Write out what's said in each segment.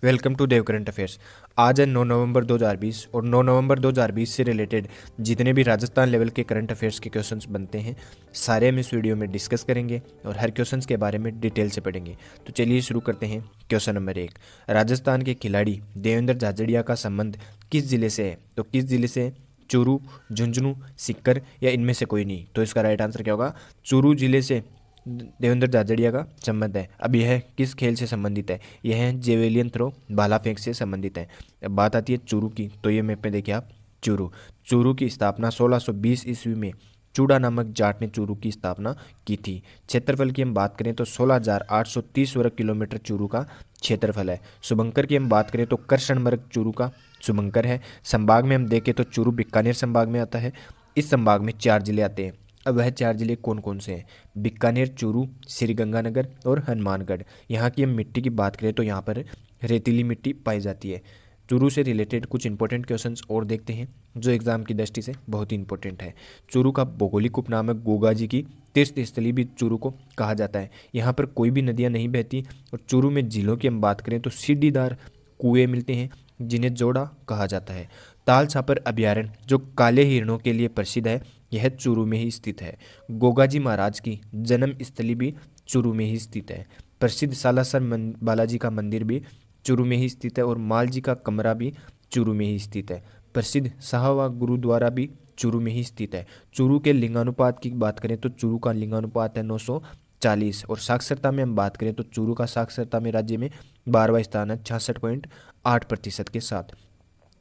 Welcome to Dev current affairs. आज है 9 नवंबर 2020 और 9 नवंबर 2020 से रिलेटेड जितने भी राजस्थान लेवल के करंट अफेयर्स के क्वेश्चंस बनते हैं सारे हम इस वीडियो में डिस्कस करेंगे और हर क्वेश्चंस के बारे में डिटेल से पढ़ेंगे। तो चलिए शुरू करते हैं। क्वेश्चन नंबर 1, राजस्थान के खिलाड़ी देवेंद्र झाझड़िया का संबंध किस जिले से है? तो किस जिले से? चूरू, झुंझुनू, सीकर या इनमें से कोई नहीं। तो इसका राइट आंसर क्या होगा? चूरू जिले से देवेंद्र झाझड़िया का संबंध है। अब यह किस खेल से संबंधित है? यह है जेवेलियन थ्रो, भाला फेंक से संबंधित है। अब बात आती है चूरू की, तो ये मैप में देखिए आप चूरू की स्थापना 1620 ईस्वी में चूड़ा नामक जाट ने चूरू की स्थापना की थी। क्षेत्रफल की हम बात करें तो 16,830 वर्ग किलोमीटर चूरू का क्षेत्रफल है। शुभंकर की हम बात करें तो कृष्णमर्ग चूरू का शुभंकर है। संभाग में हम देखें तो चूरू बीकानेर संभाग में आता है। इस संभाग में 4 जिले आते हैं। अब वह 4 जिले कौन कौन से हैं? बीकानेर, चूरू, श्रीगंगानगर और हनुमानगढ़। यहाँ की हम मिट्टी की बात करें तो यहाँ पर रेतीली मिट्टी पाई जाती है। चूरू से रिलेटेड कुछ इंपॉर्टेंट क्वेश्चंस और देखते हैं जो एग्जाम की दृष्टि से बहुत ही इंपॉर्टेंट है। चूरू का भौगोलिक उपनाम है गोगा जी की तीर्थ स्थली भी चूरू को कहा जाता है। यहाँ पर कोई भी नदियाँ नहीं बहती और चूरू में झीलों की हम बात करें तो सीढ़ीदार कुएं मिलते हैं जिन्हें जोड़ा कहा जाता है। ताल छापर अभयारण्य जो काले हिरणों के लिए प्रसिद्ध है, यह चूरू में ही स्थित है। गोगाजी महाराज की जन्म स्थली भी चूरू में ही स्थित है। प्रसिद्ध सालासर बालाजी का मंदिर भी चूरू में ही स्थित है और मालजी का कमरा भी चूरू में ही स्थित है। प्रसिद्ध साहवा गुरुद्वारा भी चूरू में ही स्थित है। चूरू के लिंगानुपात की बात करें तो चूरू का लिंगानुपात है 940 और साक्षरता में हम बात करें तो चूरू का साक्षरता में राज्य में 12वां स्थान है 66.8% के साथ।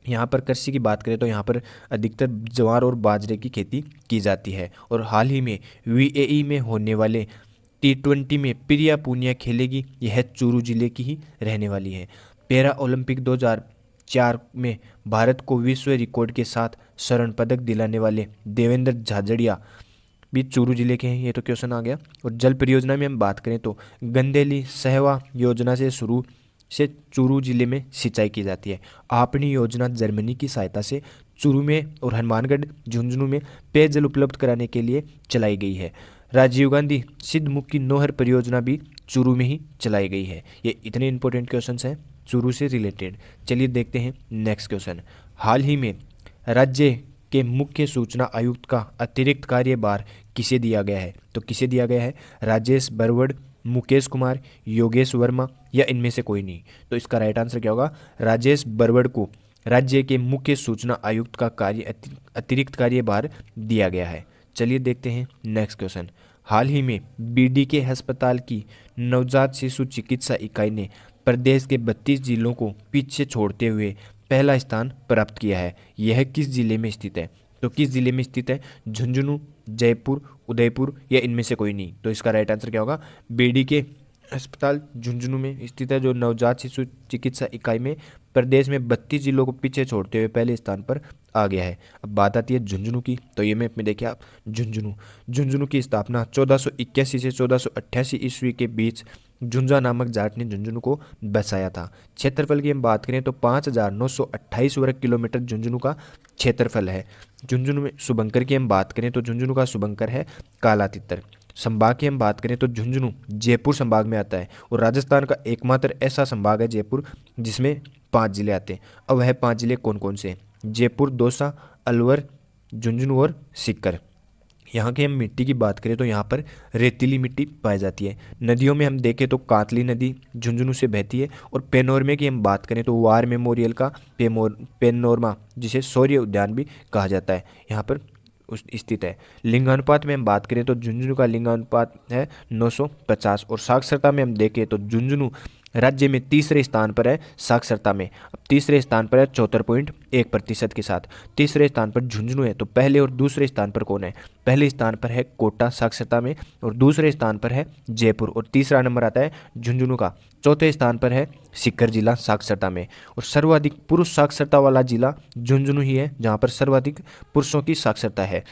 यहाँ पर कृषि की बात करें तो यहाँ पर अधिकतर ज्वार और बाजरे की खेती की जाती है और हाल ही में वीएई में होने वाले T20 में प्रिया पूनिया खेलेगी। यह चूरू जिले की ही रहने वाली है। पैरा ओलंपिक 2004 में भारत को विश्व रिकॉर्ड के साथ स्वर्ण पदक दिलाने वाले देवेंद्र झाझड़िया भी चूरू जिले के हैं। ये तो क्वेश्चन आ गया। और जल परियोजना में हम बात करें तो गंदेली सहवा योजना से चूरू जिले में सिंचाई की जाती है। आपनी योजना जर्मनी की सहायता से चूरू में और हनुमानगढ़ झुंझुनू में पेयजल उपलब्ध कराने के लिए चलाई गई है। राजीव गांधी सिद्धमुखी नोहर परियोजना भी चूरू में ही चलाई गई है। ये इतने इंपॉर्टेंट क्वेश्चंस हैं चूरू से रिलेटेड। चलिए देखते हैं नेक्स्ट क्वेश्चन। हाल ही में राज्य के मुख्य सूचना आयुक्त का अतिरिक्त कार्यभार किसे दिया गया है? तो किसे दिया गया है? राजेश बरवड़, मुकेश कुमार, योगेश वर्मा या इनमें से कोई नहीं। तो इसका राइट आंसर क्या होगा? राजेश बरवड़ को राज्य के मुख्य सूचना आयुक्त का अतिरिक्त कार्यभार दिया गया है। चलिए देखते हैं नेक्स्ट क्वेश्चन। हाल ही में बीडीके अस्पताल की नवजात शिशु चिकित्सा इकाई ने प्रदेश के 32 जिलों को पीछे छोड़ते हुए पहला स्थान प्राप्त किया है। यह किस जिले में स्थित है? तो किस जिले में स्थित है? झुंझुनू, जयपुर, उदयपुर या इनमें से कोई नहीं। तो इसका राइट आंसर क्या होगा? बीडीके अस्पताल झुंझुनू में स्थित है जो नवजात शिशु चिकित्सा इकाई में प्रदेश में 32 जिलों को पीछे छोड़ते हुए पहले स्थान पर आ गया है। अब बात आती है झुंझुनू की, तो ये मैप में देखिए आप झुंझुनू की स्थापना 1481 से 1488 ईस्वी के बीच झुंझा नामक जाट ने झुंझुनू को बसाया था। क्षेत्रफल की हम बात करें तो 5,928 वर्ग किलोमीटर झुंझुनू का क्षेत्रफल है। झुंझुनू में शुभंकर की हम बात करें तो झुंझुनू का शुभंकर है काला तितर। संभाग की हम बात करें तो झुंझुनू जयपुर संभाग में आता है और राजस्थान का एकमात्र ऐसा संभाग है जयपुर जिसमें 5 जिले आते हैं। अब वह 5 जिले कौन कौन से हैं? जयपुर, दौसा, अलवर, झुंझुनू और सीकर। यहाँ की हम मिट्टी की बात करें तो यहाँ पर रेतीली मिट्टी पाई जाती है। नदियों में हम देखें तो कातली नदी झुंझुनू से बहती है और पेनोरमे की हम बात करें तो वार मेमोरियल का पेनोरमा जिसे शौर्य उद्यान भी कहा जाता है यहाँ पर स्थित है। लिंगानुपात में हम बात करें तो झुंझुनू का लिंगानुपात है 950 और साक्षरता में हम देखें तो झुंझुनू राज्य में तीसरे स्थान पर है साक्षरता में। अब तीसरे स्थान पर है 74.1% के साथ तीसरे स्थान पर झुंझुनू है। तो पहले और दूसरे स्थान पर कौन है? पहले स्थान पर है कोटा साक्षरता में और दूसरे स्थान पर है जयपुर और तीसरा नंबर आता है झुंझुनू का। चौथे स्थान पर है सीकर जिला साक्षरता में और सर्वाधिक पुरुष साक्षरता वाला जिला झुंझुनू ही है जहाँ पर सर्वाधिक पुरुषों की साक्षरता है।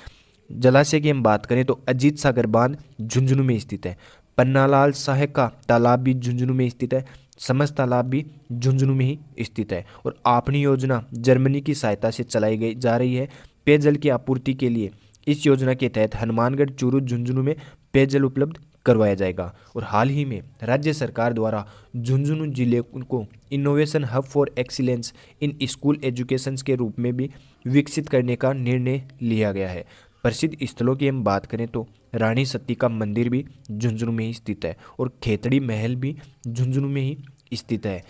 जलाशय की हम बात करें तो अजीत सागर बांध झुंझुनू में स्थित है। पन्नालाल साहे का तालाब भी झुंझुनू में स्थित है। समस्त तालाब भी झुंझुनू में ही स्थित है और आपनी योजना जर्मनी की सहायता से चलाई जा रही है पेयजल की आपूर्ति के लिए। इस योजना के तहत हनुमानगढ़, चूरू, झुंझुनू में पेयजल उपलब्ध करवाया जाएगा। और हाल ही में राज्य सरकार द्वारा झुंझुनू जिले को innovation hub for excellence in school education के रूप में भी विकसित करने का निर्णय लिया गया है। प्रसिद्ध स्थलों की हम बात करें तो रानी सती का मंदिर भी झुंझुनू में ही स्थित है और खेतड़ी महल भी झुंझुनू में ही स्थित है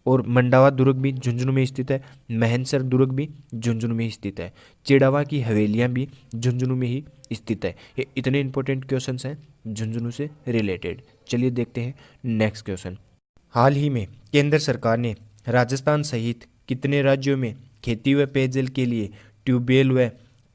और मंडावा दुर्ग भी झुंझुनू में स्थित है। महनसर दुर्ग भी झुंझुनू में ही स्थित है। चिड़ावा की हवेलियां भी झुंझुनू में ही स्थित है। ये इतने इंपॉर्टेंट क्वेश्चंस हैं झुंझुनू से रिलेटेड। चलिए देखते हैं नेक्स्ट क्वेश्चन। हाल ही में केंद्र सरकार ने राजस्थान सहित कितने राज्यों में खेती व पेयजल के लिए ट्यूबवेल व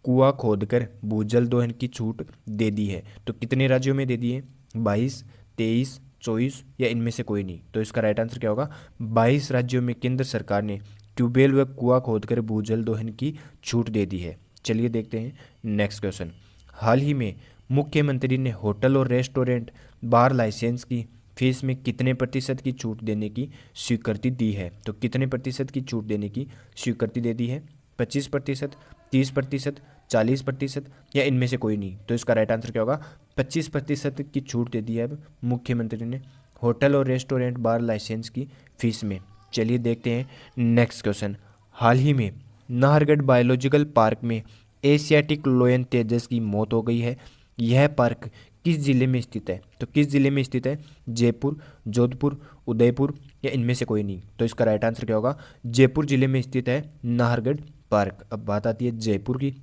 कुआं खोदकर भूजल दोहन की छूट दे दी है? तो कितने राज्यों में दे दी है? 22, 23, 24 या इनमें से कोई नहीं? तो इसका राइट आंसर क्या होगा? 22 राज्यों में केंद्र सरकार ने ट्यूबवेल व कुआं खोदकर भूजल दोहन की छूट दे दी है। चलिए देखते हैं नेक्स्ट क्वेश्चन। हाल ही में मुख्यमंत्री ने होटल और रेस्टोरेंट बार लाइसेंस की फीस में कितने प्रतिशत की छूट देने की स्वीकृति दी है? तो कितने प्रतिशत की छूट देने की स्वीकृति दे दी है? 25%, 30%, 40% या इनमें से कोई नहीं? तो इसका राइट आंसर क्या होगा? 25% की छूट दे दी है अब मुख्यमंत्री ने होटल और रेस्टोरेंट बार लाइसेंस की फीस में। चलिए देखते हैं नेक्स्ट क्वेश्चन। हाल ही में नाहरगढ़ बायोलॉजिकल पार्क में एशियाटिक लोयन तेजस की मौत हो गई है। यह पार्क किस जिले में स्थित है? तो किस जिले में स्थित है? जयपुर, जोधपुर, उदयपुर या इनमें से कोई नहीं? तो इसका राइट आंसर क्या होगा? जयपुर जिले में स्थित है नाहरगढ़ पार्क। अब बात आती है जयपुर की,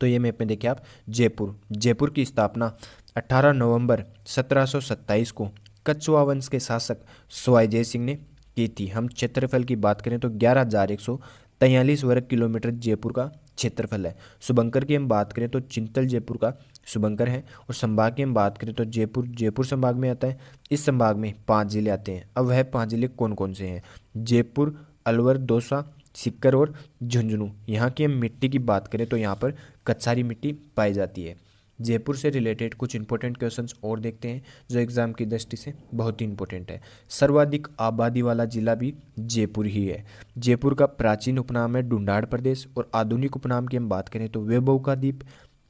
तो ये मैप में देखिए आप, जयपुर की स्थापना 18 नवंबर 1727 को कछुआ वंश के शासक सवाई जय सिंह ने की थी। हम क्षेत्रफल की बात करें तो 11,143 वर्ग किलोमीटर जयपुर का क्षेत्रफल है। शुभंकर की हम बात करें तो चिंतल जयपुर का शुभंकर है। और संभाग की हम बात करें तो जयपुर संभाग में आता है। इस संभाग में 5 जिले आते हैं। अब वह 5 जिले कौन कौन से हैं? जयपुर, अलवर, दौसा, सीकर और झुंझुनू। यहाँ की हम मिट्टी की बात करें तो यहाँ पर कछारी मिट्टी पाई जाती है। जयपुर से रिलेटेड कुछ इंपॉर्टेंट क्वेश्चंस और देखते हैं जो एग्जाम की दृष्टि से बहुत ही इंपॉर्टेंट है। सर्वाधिक आबादी वाला जिला भी जयपुर ही है। जयपुर का प्राचीन उपनाम है ढूंढाड़ प्रदेश और आधुनिक उपनाम की हम बात करें तो वैभव का द्वीप,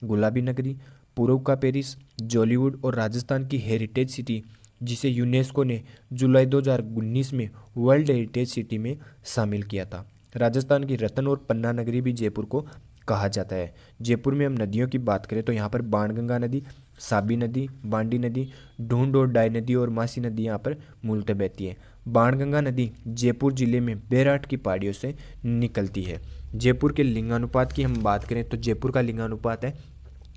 गुलाबी नगरी, पूर्व का पेरिस, जॉलीवुड और राजस्थान की हेरिटेज सिटी जिसे यूनेस्को ने जुलाई 2019 में वर्ल्ड हेरिटेज सिटी में शामिल किया था। राजस्थान की रतन और पन्ना नगरी भी जयपुर को कहा जाता है। जयपुर में हम नदियों की बात करें तो यहाँ पर बाणगंगा नदी, साबी नदी, बांडी नदी, ढूंढ और डाई नदी और मासी नदी यहाँ पर मूलतः बहती है। बाणगंगा नदी जयपुर जिले में बैराट की पहाड़ियों से निकलती है। जयपुर के लिंगानुपात की हम बात करें तो जयपुर का लिंगानुपात है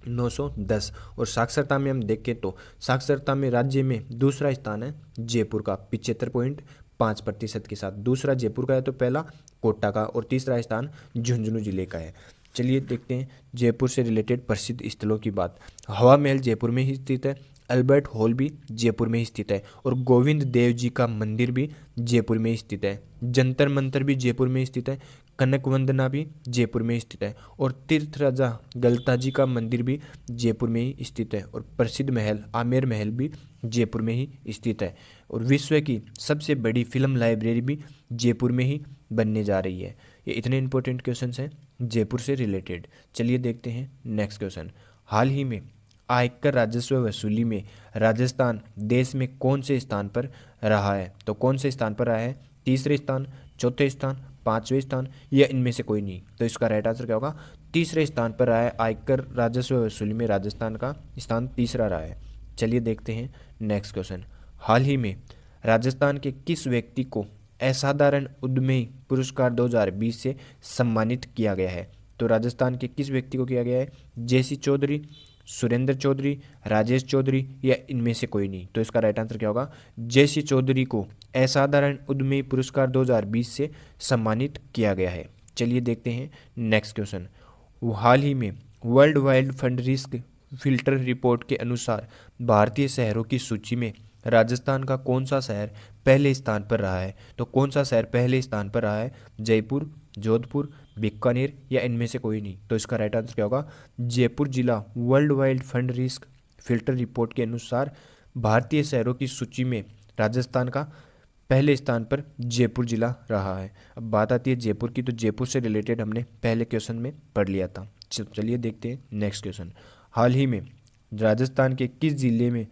910। और साक्षरता में हम देखें तो साक्षरता में राज्य में दूसरा स्थान है जयपुर का 75.5% के साथ। दूसरा जयपुर का है तो पहला कोटा का और तीसरा स्थान झुंझुनू जिले का है। चलिए देखते हैं जयपुर से रिलेटेड प्रसिद्ध स्थलों की बात। हवा महल जयपुर में ही स्थित है। अल्बर्ट हॉल भी जयपुर में ही स्थित है और गोविंद देव जी का मंदिर भी जयपुर में ही स्थित है। जंतर मंतर भी जयपुर में स्थित है। कनक वंदना भी जयपुर में स्थित है और तीर्थ राजा गलता जी का मंदिर भी जयपुर में ही स्थित है। और प्रसिद्ध महल आमेर महल भी जयपुर में ही स्थित है। और विश्व की सबसे बड़ी फिल्म लाइब्रेरी भी जयपुर में ही बनने जा रही है। ये इतने इंपॉर्टेंट क्वेश्चन हैं जयपुर से रिलेटेड। चलिए देखते हैं नेक्स्ट क्वेश्चन। हाल ही में आयकर राजस्व वसूली में राजस्थान देश में कौन से स्थान पर रहा है? तो कौन से स्थान पर रहा है? तीसरे स्थान, चौथे स्थान, पांचवें स्थान या इनमें से कोई नहीं? तो इसका राइट आंसर क्या होगा? तीसरे स्थान पर रहा है। आयकर राजस्व वसूली में राजस्थान का स्थान तीसरा रहा है। चलिए देखते हैं नेक्स्ट क्वेश्चन। हाल ही में राजस्थान के किस व्यक्ति को असाधारण उद्यमी पुरस्कार 2020 से सम्मानित किया गया है? तो राजस्थान के किस व्यक्ति को किया गया है? जेसी चौधरी, सुरेंद्र चौधरी, राजेश चौधरी या इनमें से कोई नहीं? तो इसका राइट आंसर क्या होगा? जेसी चौधरी को असाधारण उद्यमी पुरस्कार 2020 से सम्मानित किया गया है। चलिए देखते हैं नेक्स्ट क्वेश्चन। हाल ही में world wide fund risk filter report के अनुसार भारतीय शहरों की सूची में राजस्थान का कौन सा शहर पहले स्थान पर रहा है? तो कौन सा शहर पहले स्थान पर रहा है? जयपुर, जोधपुर, बीकानेर या इनमें से कोई नहीं? तो इसका राइट आंसर क्या होगा? जयपुर जिला world wide fund risk filter report के अनुसार भारतीय शहरों की सूची में राजस्थान का पहले स्थान पर जयपुर जिला रहा है। अब बात आती है जयपुर की, तो जयपुर से रिलेटेड हमने पहले क्वेश्चन में पढ़ लिया था। चलिए देखते हैं नेक्स्ट क्वेश्चन। हाल ही में राजस्थान के किस जिले में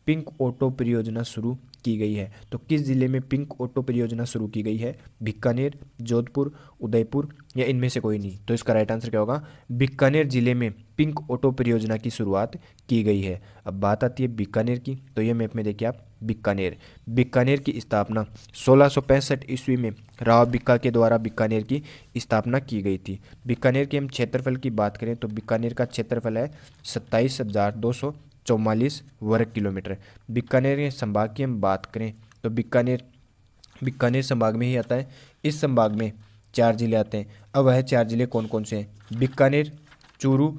पिंक ऑटो परियोजना शुरू की गई है? तो किस जिले में पिंक ऑटो परियोजना शुरू की गई है? बीकानेर, जोधपुर, उदयपुर या इनमें से कोई नहीं? तो इसका राइट आंसर क्या होगा? बीकानेर जिले में पिंक ऑटो परियोजना की शुरुआत की गई है। अब बात आती है बीकानेर की, तो ये मैप में देखिए आप बीकानेर। बीकानेर की स्थापना 1665 ईस्वी में राव भिक्का के द्वारा बीकानेर की स्थापना की गई थी। बीकानेर के हम क्षेत्रफल की बात करें तो बीकानेर का क्षेत्रफल है 27,244 वर्ग किलोमीटर। बीकानेर के संभाग की हम बात करें तो बीकानेर बीकानेर संभाग में ही आता है। इस संभाग में 4 जिले आते हैं। अब वह 4 जिले कौन कौन से हैं? बीकानेर, चूरू,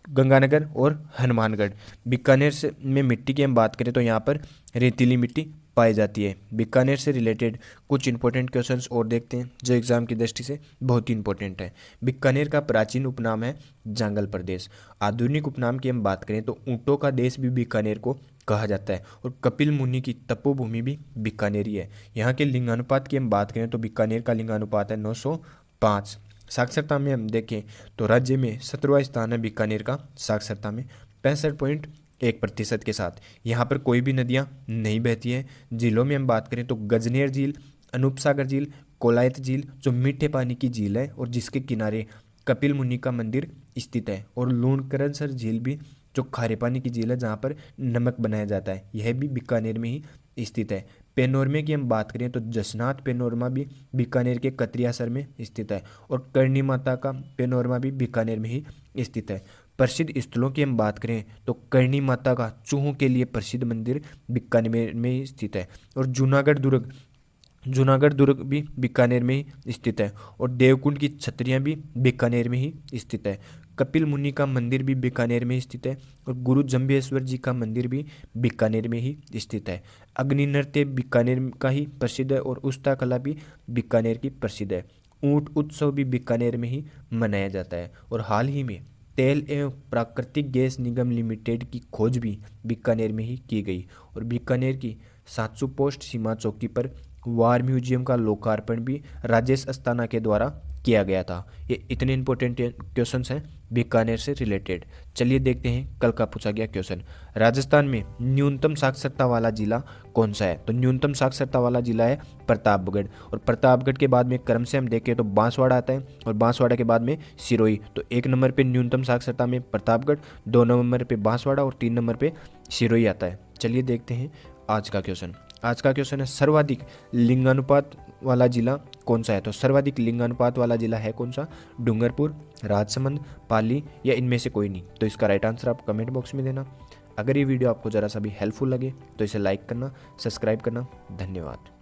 गंगानगर और हनुमानगढ़। बीकानेर से में मिट्टी की हम बात करें तो यहाँ पर रेतीली मिट्टी पाई जाती है। बीकानेर से रिलेटेड कुछ इंपॉर्टेंट क्वेश्चंस और देखते हैं जो एग्जाम की दृष्टि से बहुत ही इंपॉर्टेंट है। बीकानेर का प्राचीन उपनाम है जांगल प्रदेश। आधुनिक उपनाम की हम बात करें तो ऊँटों का देश भी बीकानेर को कहा जाता है और कपिल मुनि की तपोभूमि भी बीकानेर ही है। यहाँ के लिंगानुपात की हम बात करें तो बीकानेर का लिंगानुपात है 905। साक्षरता में हम देखें तो राज्य में 17वां स्थान है बीकानेर का साक्षरता में 65.1% के साथ। यहाँ पर कोई भी नदियाँ नहीं बहती हैं। झीलों में हम बात करें तो गजनेर झील, अनूप सागर झील, कोलायत झील जो मीठे पानी की झील है और जिसके किनारे कपिल मुनि का मंदिर स्थित है, और लूणकरणसर झील भी जो खारे पानी की झील है जहाँ पर नमक बनाया जाता है, यह भी बीकानेर में ही स्थित है। पेनोरमे की हम बात करें तो जसनाथ पेनोरमा भी बीकानेर के कतरियासर में स्थित है और करणी माता का पेनोरमा भी बीकानेर में ही स्थित है। प्रसिद्ध स्थलों की हम बात करें तो करणी माता का चूहों के लिए प्रसिद्ध मंदिर बीकानेर में ही स्थित है और जूनागढ़ दुर्ग भी बीकानेर में ही स्थित है और देवकुंड की छतरियाँ भी बीकानेर में ही स्थित है। कपिल मुनि का मंदिर भी बीकानेर में स्थित है और गुरु जम्बेश्वर जी का मंदिर भी बीकानेर में ही स्थित है। अग्नि नृत्य बीकानेर का ही प्रसिद्ध है और उस्ता कला भी बीकानेर की प्रसिद्ध है। ऊंट उत्सव भी बीकानेर में ही मनाया जाता है और हाल ही में तेल एवं प्राकृतिक गैस निगम लिमिटेड की खोज भी बीकानेर में ही की गई और बीकानेर की 700 पोस्ट सीमा चौकी पर वार म्यूजियम का लोकार्पण भी राजेश अस्थाना के द्वारा किया गया था। ये इतने इंपॉर्टेंट क्वेश्चंस हैं बीकानेर से रिलेटेड। चलिए देखते हैं कल का पूछा गया क्वेश्चन। राजस्थान में न्यूनतम साक्षरता वाला जिला कौन सा है? तो न्यूनतम साक्षरता वाला जिला है प्रतापगढ़ और प्रतापगढ़ के बाद में क्रम से हम देखें तो बांसवाड़ा आता है और बांसवाड़ा के बाद में सिरोही। तो 1 नंबर पे न्यूनतम साक्षरता में प्रतापगढ़, 2 नंबर पे बांसवाड़ा और 3 नंबर पे सिरोही आता है। चलिए देखते हैं आज का क्वेश्चन। आज का क्वेश्चन है सर्वाधिक लिंगानुपात वाला जिला कौन सा है? तो सर्वाधिक लिंगानुपात वाला जिला है कौन सा? डूंगरपुर, राजसमंद, पाली या इनमें से कोई नहीं? तो इसका राइट आंसर आप कमेंट बॉक्स में देना। अगर ये वीडियो आपको ज़रा सा भी हेल्पफुल लगे तो इसे लाइक करना, सब्सक्राइब करना। धन्यवाद।